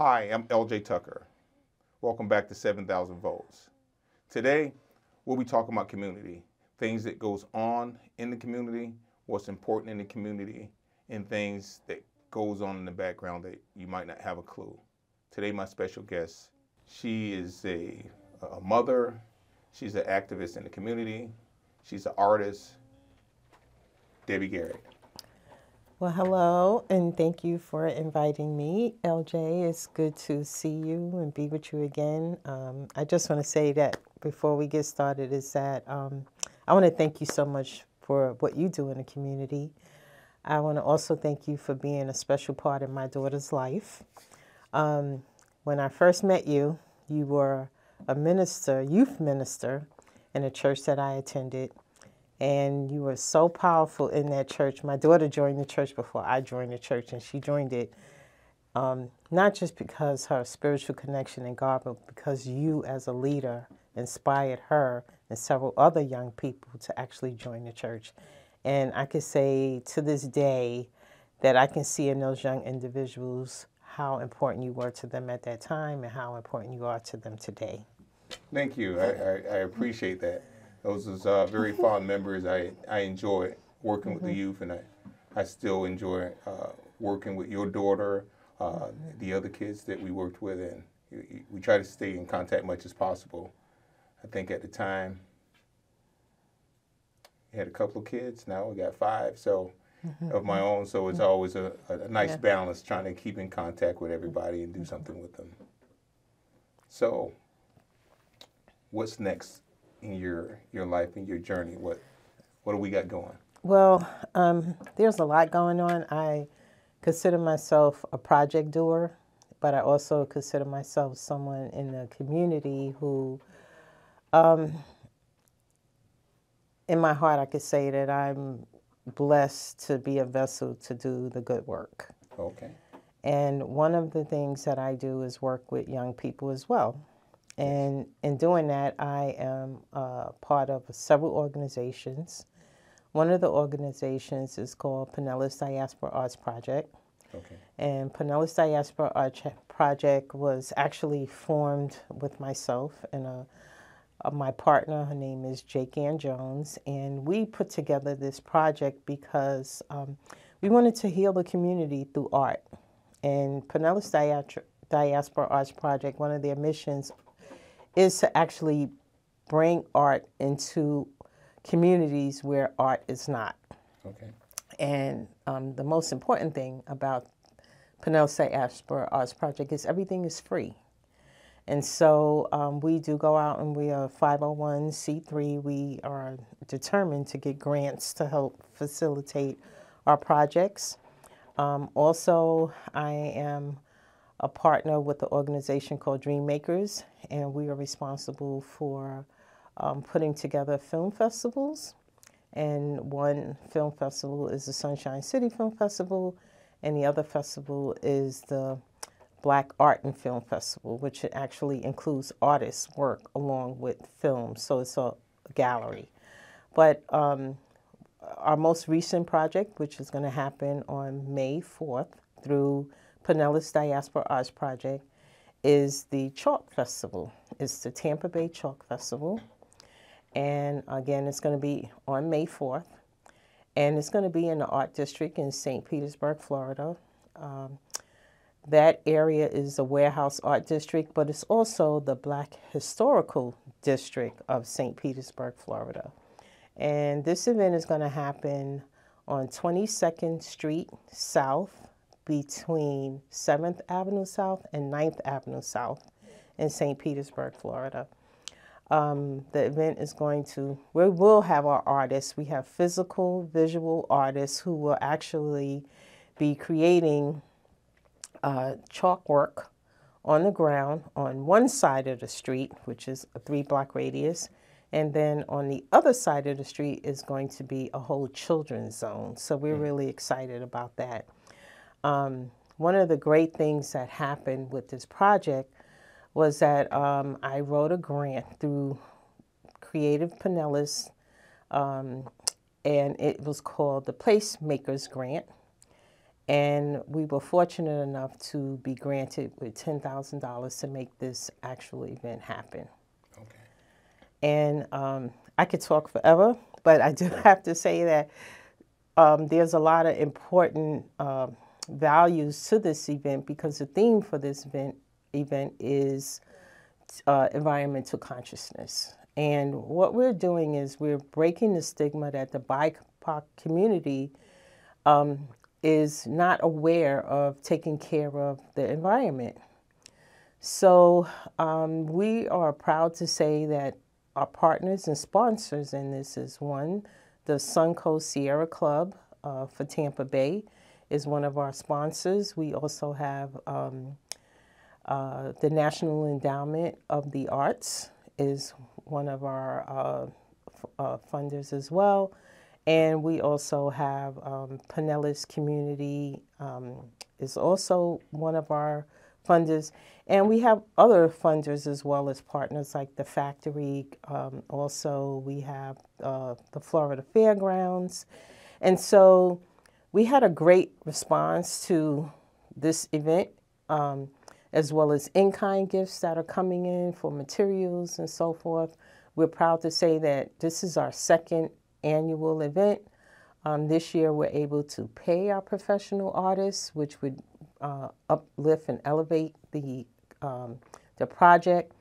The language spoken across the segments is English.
Hi, I'm LJ Tucker. Welcome back to 7,000 Volts. Today, we'll be talking about community, things that goes on in the community, what's important in the community, and things that goes on in the background that you might not have a clue. Today, my special guest, she is a mother, she's an activist in the community, she's an artist, Debbie Garrett. Well, hello, and thank you for inviting me, LJ. It's good to see you and be with you again. I just want to say that before we get started is that I want to thank you so much for what you do in the community. I want to also thank you for being a special part of my daughter's life. When I first met you, you were a minister, youth minister, in a church that I attended. And you were so powerful in that church. My daughter joined the church before I joined the church, and she joined it not just because her spiritual connection in God, but because you as a leader inspired her and several other young people to actually join the church. And I could say to this day that I can see in those young individuals how important you were to them at that time and how important you are to them today. Thank you. I appreciate that. Those are very fond memories. I enjoy working with the youth, and I still enjoy working with your daughter, the other kids that we worked with, and we try to stay in contact much as possible. I think at the time, we had a couple of kids. Now we got 5, so of my own. So it's always a nice balance trying to keep in contact with everybody and do something with them. So, what's next in your life and your journey? What do we got going? Well, there's a lot going on. I consider myself a project doer, but I also consider myself someone in the community who, in my heart, I could say that I'm blessed to be a vessel to do the good work. Okay. And one of the things that I do is work with young people as well. And in doing that, I am part of several organizations. One of the organizations is called Pinellas Diaspora Arts Project. Okay. And Pinellas Diaspora Arts Project was actually formed with myself and my partner. Her name is Jake Ann Jones. And we put together this project because we wanted to heal the community through art. And Pinellas Diaspora Arts Project, one of their missions is to actually bring art into communities where art is not. Okay. And the most important thing about Pinellas Diaspora Arts Project is everything is free. And so we do go out and we are 501c3. We are determined to get grants to help facilitate our projects. Also, I am a partner with an organization called Dream Makers, and we are responsible for putting together film festivals. And one film festival is the Sunshine City Film Festival, and the other festival is the Black Art and Film Festival, which actually includes artists' work along with films, so it's a gallery. But our most recent project, which is going to happen on May 4th through Pinellas Diaspora Arts Project, is the Chalk Festival. It's the Tampa Bay Chalk Festival. And again, it's going to be on May 4th. And it's going to be in the Art District in St. Petersburg, Florida. That area is the Warehouse Art District, but it's also the Black Historical District of St. Petersburg, Florida. And this event is going to happen on 22nd Street South, between 7th Avenue South and 9th Avenue South in St. Petersburg, Florida. The event is going to, we will have our artists. We have physical, visual artists who will actually be creating chalk work on the ground on one side of the street, which is a 3-block radius. And then on the other side of the street is going to be a whole children's zone. So we're really excited about that. One of the great things that happened with this project was that I wrote a grant through Creative Pinellas, and it was called the Placemakers Grant. And we were fortunate enough to be granted with $10,000 to make this actual event happen. Okay. And I could talk forever, but I do have to say that there's a lot of important values to this event, because the theme for this event is environmental consciousness. And what we're doing is we're breaking the stigma that the BIPOC community is not aware of taking care of the environment. So we are proud to say that our partners and sponsors in this is one, the Suncoast Sierra Club for Tampa Bay is one of our sponsors. We also have the National Endowment of the Arts is one of our funders as well. And we also have Pinellas Community is also one of our funders. And we have other funders as well as partners like the Factory. Also, we have the Florida Fairgrounds. And so we had a great response to this event, as well as in-kind gifts that are coming in for materials and so forth. We're proud to say that this is our second annual event. This year we're able to pay our professional artists, which would uplift and elevate the project.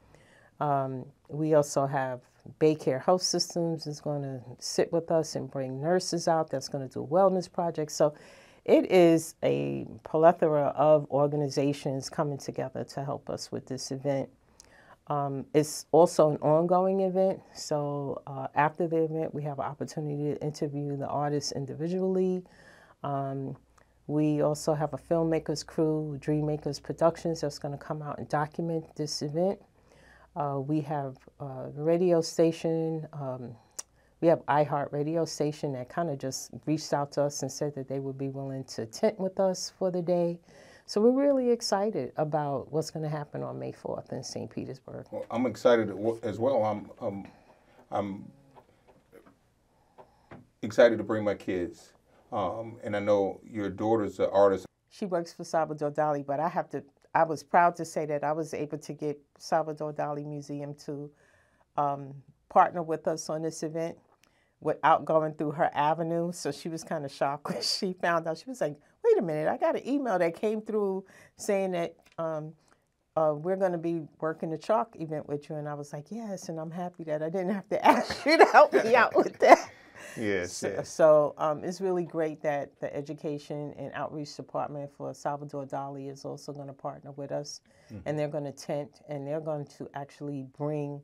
We also have Baycare Health Systems is going to sit with us and bring nurses out that's going to do wellness projects. So it is a plethora of organizations coming together to help us with this event. It's also an ongoing event, so after the event, we have an opportunity to interview the artists individually. We also have a filmmakers crew, Dreammakers Productions, that's going to come out and document this event. We have a radio station. We have iHeart radio station that kind of just reached out to us and said that they would be willing to tent with us for the day. So we're really excited about what's going to happen on May 4th in St. Petersburg. Well, I'm excited as well. I'm excited to bring my kids, and I know your daughter's an artist. She works for Salvador Dali, but I was proud to say that I was able to get Salvador Dali Museum to partner with us on this event without going through her avenue. So she was kind of shocked when she found out. She was like, wait a minute, I got an email that came through saying that we're going to be working the chalk event with you. And I was like, yes, and I'm happy that I didn't have to ask you to help me out with that. Yes, So it's really great that the Education and Outreach Department for Salvador Dali is also going to partner with us. Mm-hmm. And they're going to tent, and they're going to actually bring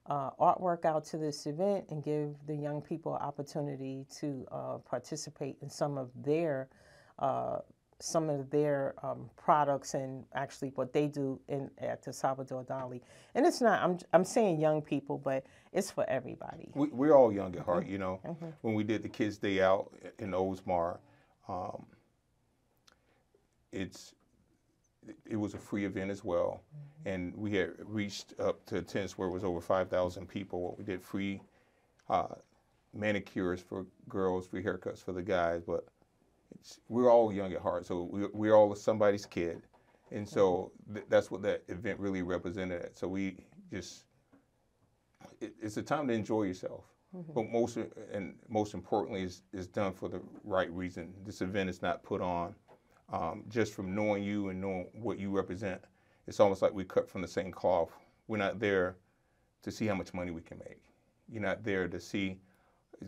artwork out to this event and give the young people an opportunity to participate in some of their products and actually what they do at the Salvador Dali. And it's not, I'm saying young people, but it's for everybody. We're all young at heart, you know. Mm-hmm. When we did the Kids Day Out in Oldsmar, it was a free event as well. Mm-hmm. And we had reached up to attendance where it was over 5,000 people. We did free manicures for girls, free haircuts for the guys, but we're all young at heart, so we're all somebody's kid, and so that's what that event really represented. So we just, it's a time to enjoy yourself, mm-hmm. but most importantly, is done for the right reason. This event is not put on just from knowing you and knowing what you represent. It's almost like we cut from the same cloth. We're not there to see how much money we can make. You're not there to see,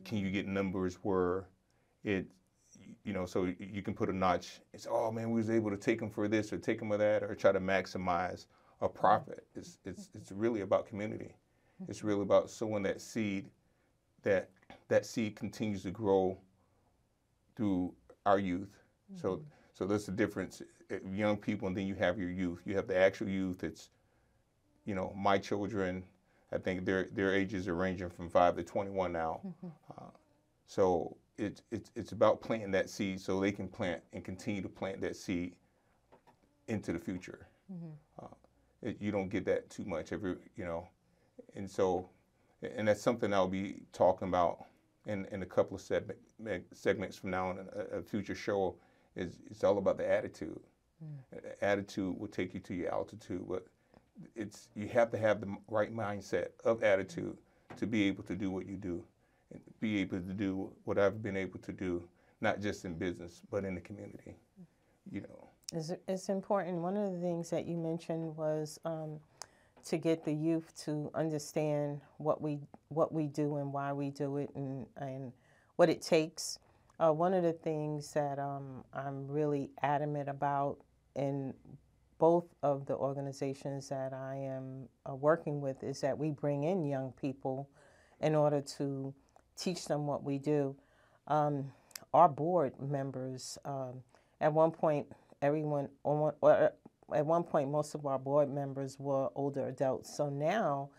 can you get numbers where it, you know, so you can put a notch. It's, oh man, we was able to take them for this or take them for that, or try to maximize a profit. It's really about community. It's really about sowing that seed. That seed continues to grow through our youth. Mm-hmm. So there's the difference. Young people, and then you have your youth. You have the actual youth. It's, you know, my children. I think their ages are ranging from 5 to 21 now. Mm-hmm. So it's about planting that seed so they can plant and continue to plant that seed into the future. Mm-hmm. You don't get that too much you know, and that's something I'll be talking about in a couple of segments from now on in a future show, It's all about the attitude. Attitude will take you to your altitude, but you have to have the right mindset of attitude to be able to do what you do, and be able to do what I've been able to do, not just in business, but in the community, you know. It's important. One of the things that you mentioned was to get the youth to understand what we do and why we do it, and what it takes. One of the things that I'm really adamant about in both of the organizations that I am working with is that we bring in young people in order to teach them what we do. Our board members, at one point, most of our board members were older adults. So now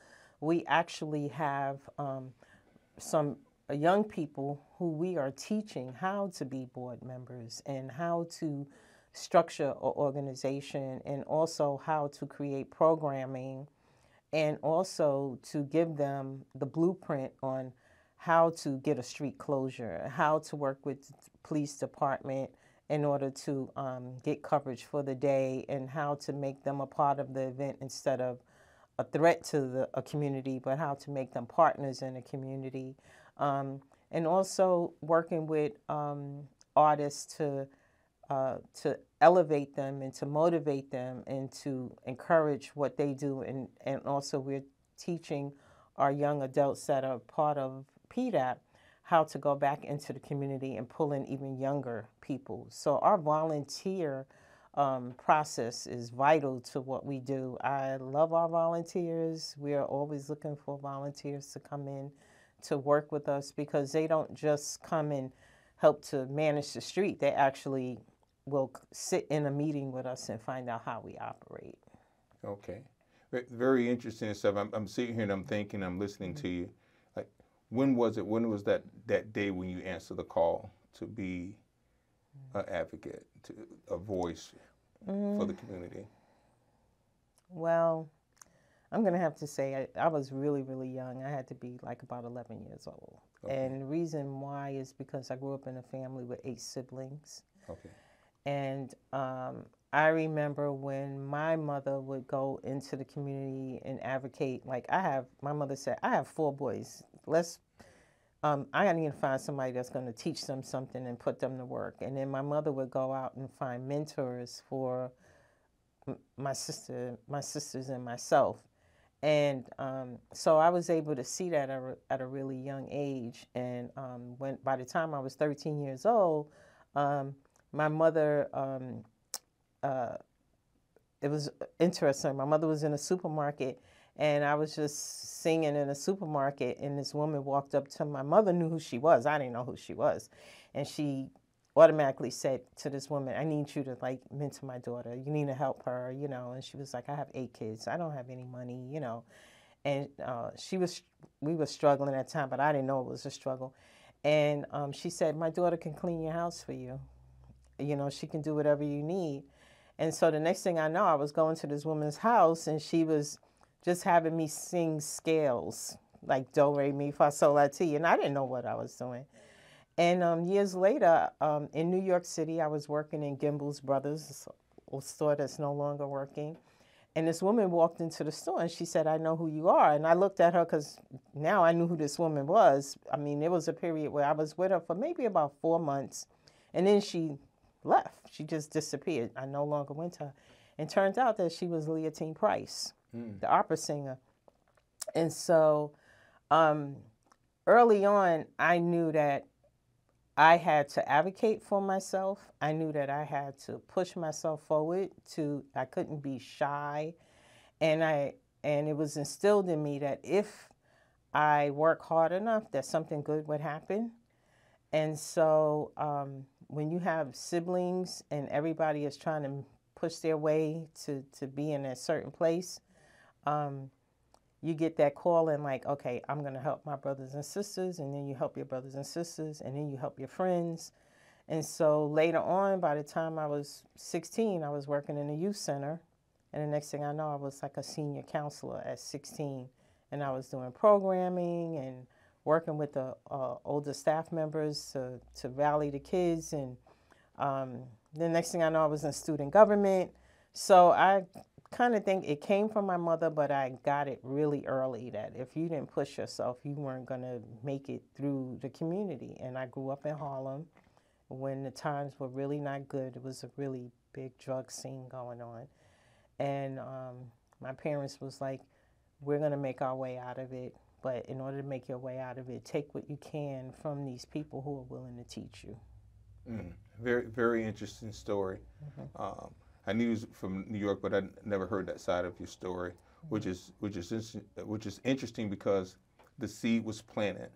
we actually have some young people who we are teaching how to be board members and how to structure an organization, and also how to create programming, and also to give them the blueprint on how to get a street closure, how to work with the police department in order to get coverage for the day, and how to make them a part of the event instead of a threat to a community, but how to make them partners in a community. And also working with artists to elevate them and to motivate them and to encourage what they do. And also we're teaching our young adults that are part of PDAP how to go back into the community and pull in even younger people. So our volunteer process is vital to what we do. I love our volunteers. We are always looking for volunteers to come in to work with us, because they don't just come and help to manage the street. They actually will sit in a meeting with us and find out how we operate. Okay. Very interesting stuff. I'm sitting here and I'm thinking, I'm listening to you. Like, when was it? When was that day when you answered the call to be an advocate, a voice for the community? Well, I'm going to have to say I was really, really young. I had to be like about 11 years old. Okay. And the reason why is because I grew up in a family with 8 siblings. Okay. And I remember when my mother would go into the community and advocate. Like my mother said, I have 4 boys. I need to find somebody that's going to teach them something and put them to work. And then my mother would go out and find mentors for my sisters and myself. And so I was able to see that at a really young age. And by the time I was 13 years old, my mother, it was interesting. My mother was in a supermarket, and I was just singing in a supermarket, and this woman walked up to my mother, knew who she was. I didn't know who she was. And she automatically said to this woman, I need you to mentor my daughter. You need to help her, And she was like, I have 8 kids. I don't have any money, And we were struggling at the time, but I didn't know it was a struggle. And she said, my daughter can clean your house for you. She can do whatever you need. And so the next thing I know, I was going to this woman's house, and she was just having me sing scales, like do, re, mi, fa, sol, la, ti. And I didn't know what I was doing. And years later, in New York City, I was working in Gimbel's Brothers, a store that's no longer working. And this woman walked into the store, and she said, I know who you are. And I looked at her because now I knew who this woman was. I mean, there was a period where I was with her for maybe about 4 months, and then she left. She just disappeared. I no longer went to her. And turned out that she was Leontine Price, the opera singer. And so early on, I knew that I had to advocate for myself. I knew that I had to push myself forward. I couldn't be shy. And it was instilled in me that if I work hard enough, that something good would happen. And so when you have siblings and everybody is trying to push their way to be in a certain place, you get that call and okay, I'm going to help my brothers and sisters, and then you help your brothers and sisters, and then you help your friends. And so later on, by the time I was 16, I was working in a youth center, and the next thing I know, I was like a senior counselor at 16, and I was doing programming and working with the older staff members to rally the kids and the next thing I know, I was in student government. So I kind of think it came from my mother, but I got it really early that if you didn't push yourself, you weren't going to make it through the community. And I grew up in Harlem when the times were really not good. It was a really big drug scene going on. And my parents was like, we're going to make our way out of it. But in order to make your way out of it, take what you can from these people who are willing to teach you. Very, very interesting story. I knew he was from New York, but I never heard that side of your story, which is interesting because the seed was planted,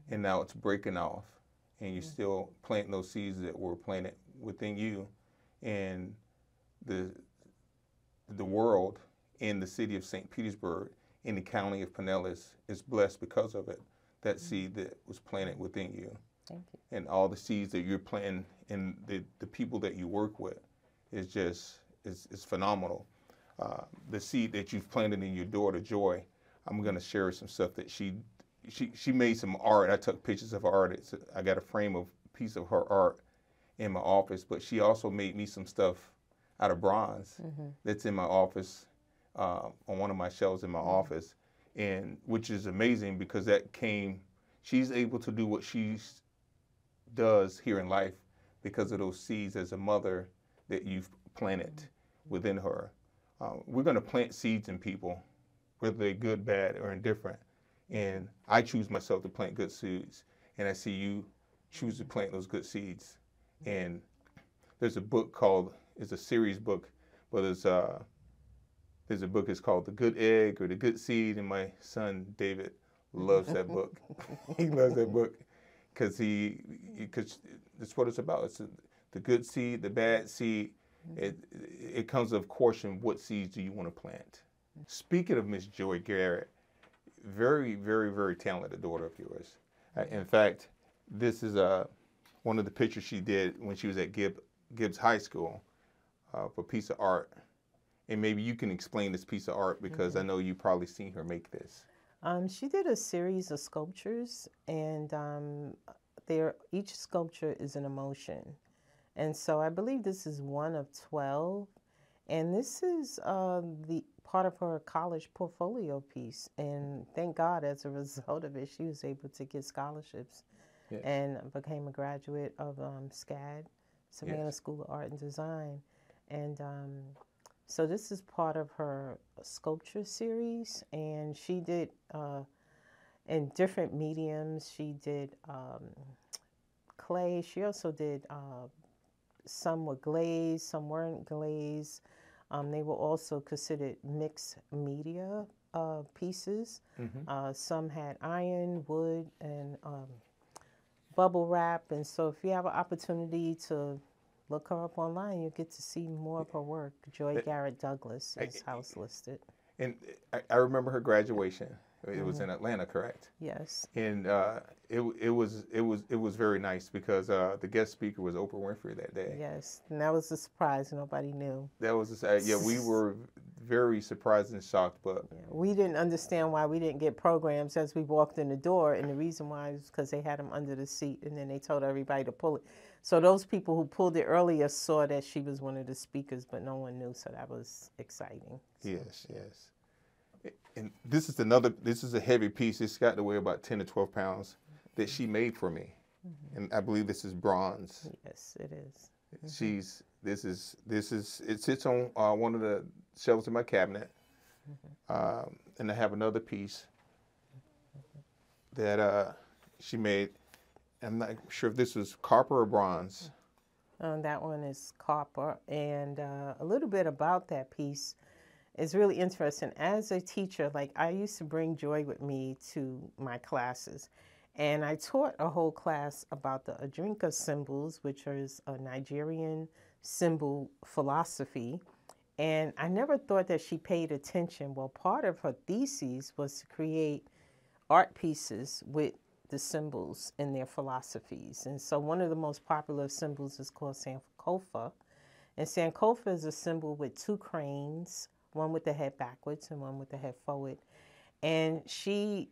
and now it's breaking off, and you're still planting those seeds that were planted within you, and the world in the city of St. Petersburg, in the county of Pinellas, is blessed because of it. That seed that was planted within you. Thank you. And all the seeds that you're planting and the people that you work with is just, it's phenomenal. The seed that you've planted in your daughter, Joy, I'm going to share some stuff that she made some art. I took pictures of her art. I got a frame of a piece of her art in my office, but she also made me some stuff out of bronze that's in my office, on one of my shelves in my office, and which is amazing because she's able to do what she does here in life because of those seeds as a mother that you've planted within her. We're going to plant seeds in people, whether they're good, bad, or indifferent. And I choose myself to plant good seeds, and I see you choose to plant those good seeds. And there's a book it's a series book, but there's a book, it's called The Good Egg or The Good Seed, and my son David loves that book. He loves that book because that's what it's about. It's the good seed, the bad seed. It comes of caution. What seeds do you want to plant? Speaking of Miss Joy Garrett, very, very, very talented daughter of yours. In fact, this is one of the pictures she did when she was at Gibbs High School for a piece of art. And maybe you can explain this piece of art because I know you've probably seen her make this. She did a series of sculptures, and each sculpture is an emotion. And so I believe this is one of 12. And this is the part of her college portfolio piece. And thank God, as a result of it, she was able to get scholarships and became a graduate of SCAD, Savannah School of Art and Design. And so this is part of her sculpture series. And she did, in different mediums, she did clay. She also did some were glazed, some weren't glazed. They were also considered mixed media pieces. Some had iron, wood, and bubble wrap. And so if you have an opportunity to look her up online, you'll get to see more of her work. Joy Garrett Douglas is house listed. And I remember her graduation. It was in Atlanta, correct? Yes. And it was very nice because the guest speaker was Oprah Winfrey that day. Yes, and that was a surprise. Nobody knew. That was we were very surprised and shocked, but we didn't understand why we didn't get programs as we walked in the door, and the reason why is because they had them under the seat, and then they told everybody to pull it. So those people who pulled it earlier saw that she was one of the speakers, but no one knew. So that was exciting. So. Yes. And this is a heavy piece. It's got to weigh about 10 to 12 pounds that she made for me. And I believe this is bronze. Yes, it is. It sits on one of the shelves in my cabinet. And I have another piece that she made. I'm not sure if this was copper or bronze. That one is copper. And a little bit about that piece. It's really interesting. As a teacher, like I used to bring Joy with me to my classes, and I taught a whole class about the Adrinka symbols, which is a Nigerian symbol philosophy. And I never thought that she paid attention. Well, part of her thesis was to create art pieces with the symbols in their philosophies. And so one of the most popular symbols is called Sankofa. And Sankofa is a symbol with two cranes, one with the head backwards and one with the head forward. And she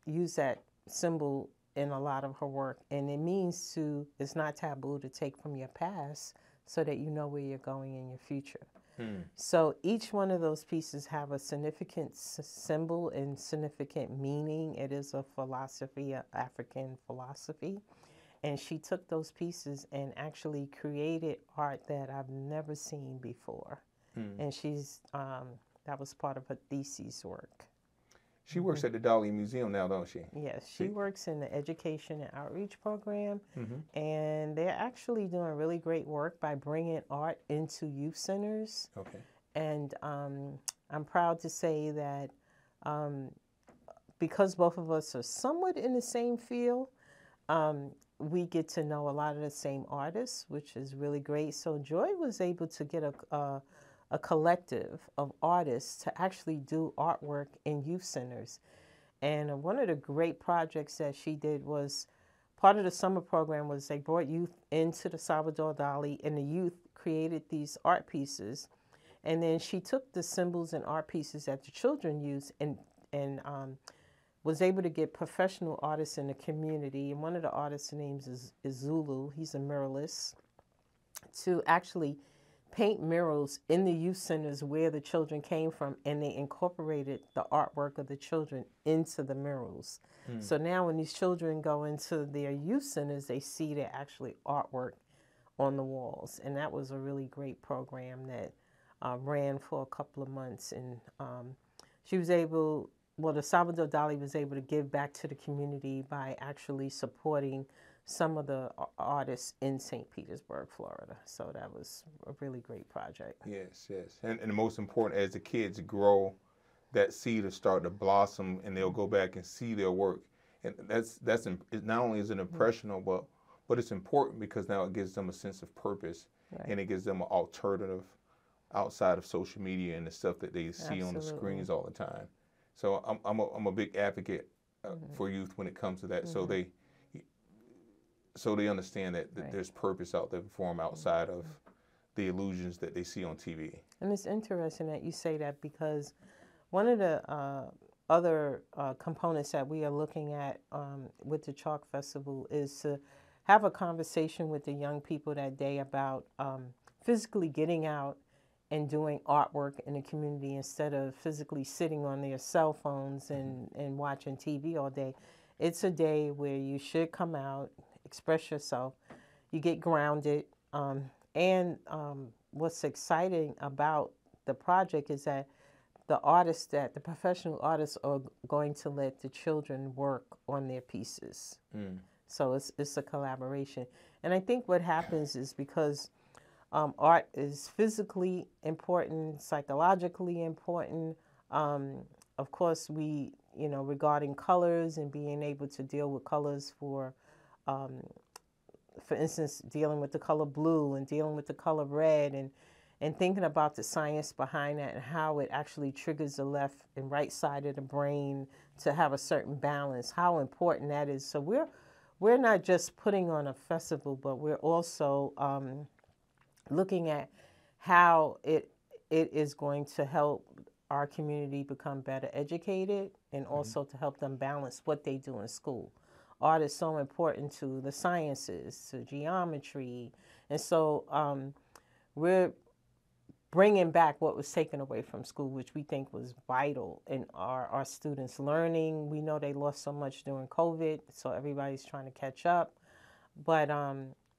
used that symbol in a lot of her work. And it means it's not taboo to take from your past so that you know where you're going in your future. Hmm. So each one of those pieces have a significant symbol and significant meaning. It is a philosophy, an African philosophy. And she took those pieces and actually created art that I've never seen before. Hmm. And that was part of her thesis work. She works at the Dolly Museum now, don't she? Yes, she works in the education and outreach program, Mm-hmm. and they're actually doing really great work by bringing art into youth centers. Okay. And I'm proud to say that because both of us are somewhat in the same field, we get to know a lot of the same artists, which is really great. So Joy was able to get a collective of artists to actually do artwork in youth centers. And one of the great projects that she did was part of the summer program was they brought youth into the Salvador Dali, and the youth created these art pieces. And then she took the symbols and art pieces that the children used and was able to get professional artists in the community. And one of the artists' names is Zulu. He's a muralist, to actually paint murals in the youth centers where the children came from, and they incorporated the artwork of the children into the murals. So now when these children go into their youth centers, they see their actually artwork on the walls. And that was a really great program that ran for a couple of months. And she was able, well, the Salvador Dali was able to give back to the community by actually supporting some of the artists in St. Petersburg, Florida. So that was a really great project. Yes, yes. And the most important, as the kids grow, that seed will start to blossom, and they'll go back and see their work. And that's it not only is it impressionable, but it's important because now it gives them a sense of purpose, Right. and it gives them an alternative outside of social media and the stuff that they see on the screens all the time. So I'm a big advocate for youth when it comes to that. So they understand that Right. there's purpose out there for them outside of the illusions that they see on TV. And it's interesting that you say that, because one of the other components that we are looking at with the Chalk Festival is to have a conversation with the young people that day about physically getting out and doing artwork in the community instead of physically sitting on their cell phones and watching TV all day. It's a day where you should come out, express yourself, you get grounded. And what's exciting about the project is that the professional artists are going to let the children work on their pieces. So it's a collaboration. And I think what happens is because art is physically important, psychologically important. Of course, regarding colors and being able to deal with colors for instance, dealing with the color blue and dealing with the color red, and thinking about the science behind that and how it actually triggers the left and right side of the brain to have a certain balance, how important that is. So we're not just putting on a festival, but we're also looking at how it is going to help our community become better educated, and also to help them balance what they do in school. Art is so important to the sciences, to geometry, and so we're bringing back what was taken away from school, which we think was vital in our students' learning. We know they lost so much during COVID, so everybody's trying to catch up. But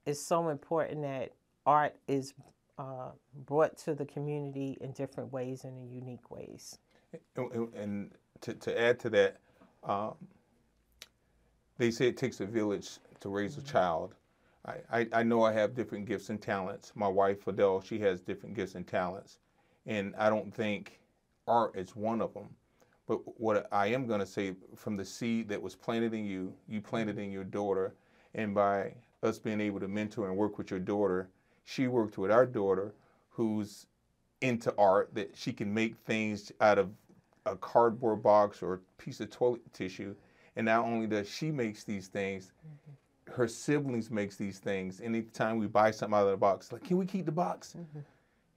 it's so important that art is brought to the community in different ways and in unique ways. And to add to that, they say it takes a village to raise a child. I know I have different gifts and talents. My wife, Adele, she has different gifts and talents. And I don't think art is one of them. But what I am going to say, from the seed that was planted in you, you planted in your daughter. And by us being able to mentor and work with your daughter, she worked with our daughter who's into art, that she can make things out of a cardboard box or a piece of toilet tissue. And not only does she makes these things, her siblings makes these things. Anytime we buy something out of the box, like, can we keep the box?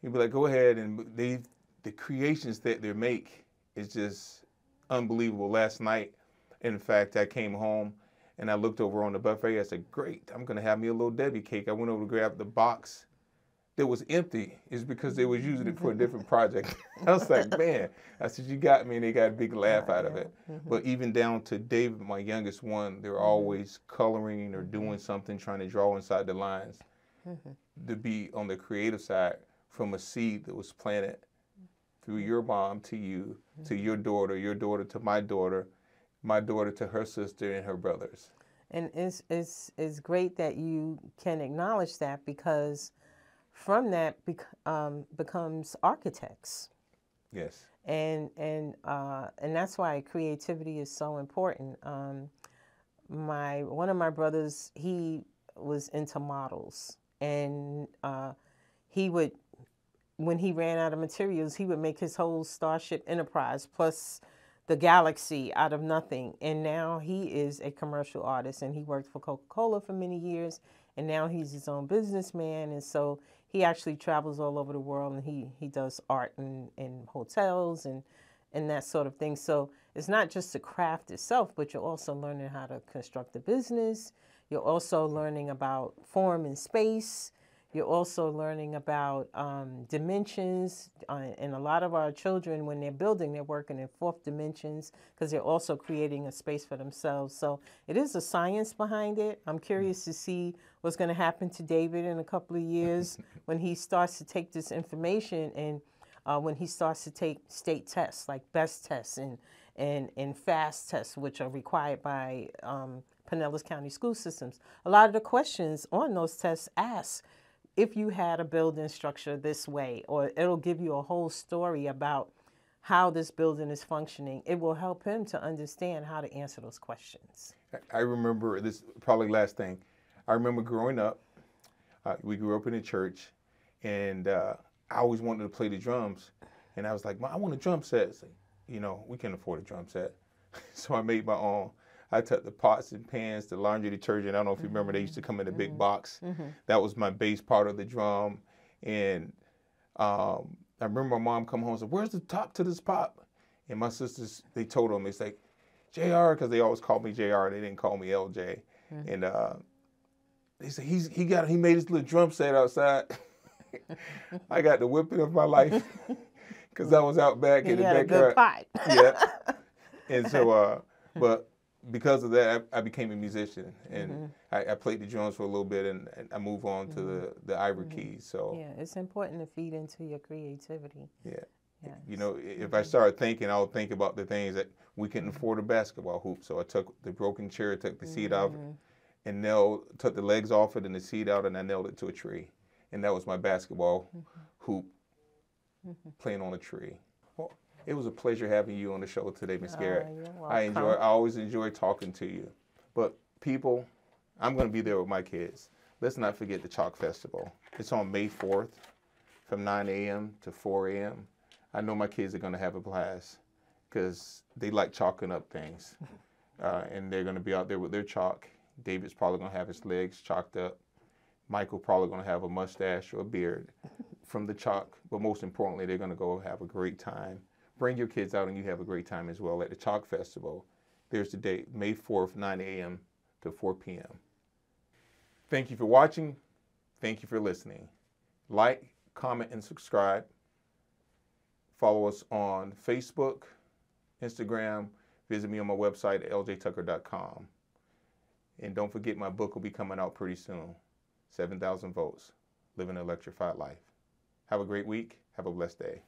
You'd be like, go ahead. And the creations that they make is just unbelievable. Last night, in fact, I came home and I looked over on the buffet. I said, great, I'm going to have me a little Debbie cake. I went over to grab the box that was empty is because they was using it for a different project. I was like, man, I said, you got me, and they got a big laugh out of it. But even down to David, my youngest one, they're always coloring or doing something, trying to draw inside the lines to be on the creative side from a seed that was planted through your mom to you, to your daughter to my daughter to her sister and her brothers. And it's great that you can acknowledge that, because from that becomes architects. Yes. And that's why creativity is so important. One of my brothers, he was into models, and he would, when he ran out of materials, he would make his whole Starship Enterprise plus the galaxy out of nothing. And now he is a commercial artist, and he worked for Coca-Cola for many years, and now he's his own businessman. And so he actually travels all over the world, and he does art in hotels and that sort of thing. So it's not just the craft itself, but you're also learning how to construct a business. You're also learning about form and space. You're also learning about dimensions. And a lot of our children, when they're building, they're working in fourth dimensions, because they're also creating a space for themselves. So it is a science behind it. I'm curious to see what's going to happen to David in a couple of years when he starts to take this information, and when he starts to take state tests like BEST tests and FAST tests, which are required by Pinellas County school systems. A lot of the questions on those tests ask, if you had a building structure this way, or it'll give you a whole story about how this building is functioning. It will help him to understand how to answer those questions. I remember this, probably last thing. I remember growing up, we grew up in a church, and I always wanted to play the drums. And I was like, I want a drum set. So, you know, we can't afford a drum set. So I made my own. I took the pots and pans, the laundry detergent. I don't know if you remember, they used to come in a big box. That was my bass part of the drum. And I remember my mom come home and said, where's the top to this pop? And my sisters, they told them, it's like, JR, because they always called me JR. They didn't call me LJ. And they said, he made his little drum set outside. I got the whipping of my life because I was out back in the backyard. You had a good pot. Yeah. And so, but because of that, I became a musician, and I played the drums for a little bit, and I moved on to the ivory keys. So yeah, it's important to feed into your creativity. Yeah. Yes. You know, if I started thinking, I'll think about the things that we couldn't afford a basketball hoop. So I took the broken chair, took the seat out, and took the legs off it and the seat out, and I nailed it to a tree. And that was my basketball hoop playing on a tree. Well, it was a pleasure having you on the show today, Ms. Garrett. I always enjoy talking to you. But people, I'm going to be there with my kids. Let's not forget the Chalk Festival. It's on May 4th from 9 a.m. to 4 a.m. I know my kids are going to have a blast because they like chalking up things. And they're going to be out there with their chalk. David's probably going to have his legs chalked up. Michael probably going to have a mustache or a beard from the chalk. But most importantly, they're going to go have a great time. Bring your kids out and you have a great time as well at the Chalk Festival. There's the date, May 4th, 9 a.m. to 4 p.m. Thank you for watching. Thank you for listening. Like, comment, and subscribe. Follow us on Facebook, Instagram. Visit me on my website at ljtucker.com. And don't forget, my book will be coming out pretty soon. 7,000 Volts, Living an Electrified Life. Have a great week. Have a blessed day.